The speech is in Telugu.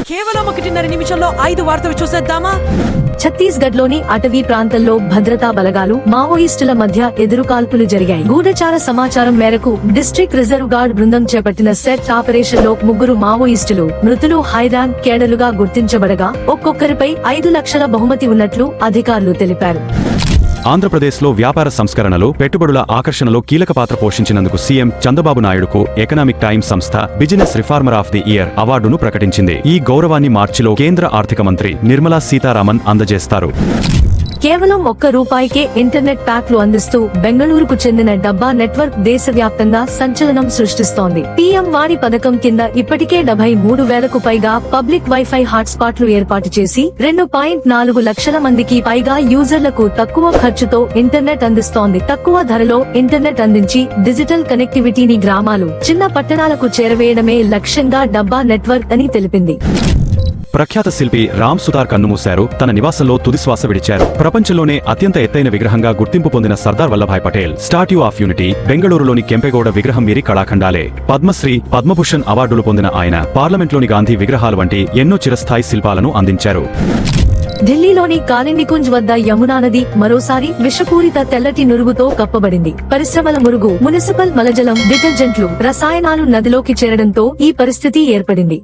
కేవలం 1.5 నిమిషంలో 5 వార్తలు చూసేద్దామా? ఛత్తీస్గఢ్ లోని అటవీ ప్రాంతంలో భద్రతా బలగాలు మావోయిస్టుల మధ్య ఎదురుకాల్పులు జరిగాయి. గూఢచార సమాచారం మేరకు డిస్ట్రిక్ట్ రిజర్వ్ గార్డ్ బృందం చేపట్టిన సెట్ ఆపరేషన్ లో 3 మావోయిస్టులు మృతులు హైరాన్ కేడలుగా గుర్తించబడగా ఒక్కొక్కరిపై 5 లక్షల బహుమతి ఉన్నట్లు అధికారులు తెలిపారు. ఆంధ్రప్రదేశ్లో వ్యాపార సంస్కరణలో పెట్టుబడుల ఆకర్షణలో కీలక పాత్ర పోషించినందుకు సీఎం చంద్రబాబు నాయుడుకు ఎకనామిక్ టైమ్స్ సంస్థ business reformer of the year అవార్డును ప్రకటించింది. ఈ గౌరవాన్ని మార్చిలో కేంద్ర ఆర్థిక మంత్రి నిర్మలా సీతారామన్ అందజేస్తారు. కేవలం ₹1కే ఇంటర్నెట్ ప్యాక్లు అందిస్తూ బెంగళూరుకు చెందిన డబ్బా నెట్వర్క్ దేశవ్యాప్తంగా సంచలనం సృష్టిస్తోంది. పీఎం వాణి పథకం కింద ఇప్పటికే 73,000కు పైగా పబ్లిక్ వైఫై హాట్స్పాట్లు ఏర్పాటు చేసి 2.4 లక్షల మందికి పైగా యూజర్లకు తక్కువ ఖర్చుతో ఇంటర్నెట్ అందిస్తోంది. తక్కువ ధరలో ఇంటర్నెట్ అందించి డిజిటల్ కనెక్టివిటీని గ్రామాలు, చిన్న పట్టణాలకు చేరవేయడమే లక్ష్యంగా డబ్బా నెట్వర్క్ అని తెలిపింది. ప్రఖ్యాత శిల్పి రామ్ సుతార్ కన్నుమూశారు. తన నివాసంలో తుదిశ్వాస విడిచారు. ప్రపంచంలోనే అత్యంత ఎత్తైన విగ్రహంగా గుర్తింపు పొందిన Sardar Vallabhbhai Patel statue of unity బెంగళూరులోని కెంపెగౌడ విగ్రహం వీరి కళాఖండాలే. పద్మశ్రీ, పద్మభూషణ్ అవార్డులు పొందిన ఆయన పార్లమెంట్లోని గాంధీ విగ్రహాలు వంటి ఎన్నో చిరస్థాయి శిల్పాలను అందించారు. ఢిల్లీలోని కాలిండికుంజ్ వద్ద యమునా నది మరోసారి విషపూరిత తెల్లటి నురుగుతో కప్పబడింది. పరిశ్రమల మురుగు, మునిసిపల్ మలజలం, డిటర్జెంట్లు, రసాయనాలు నదిలోకి చేరడంతో ఈ పరిస్థితి ఏర్పడింది.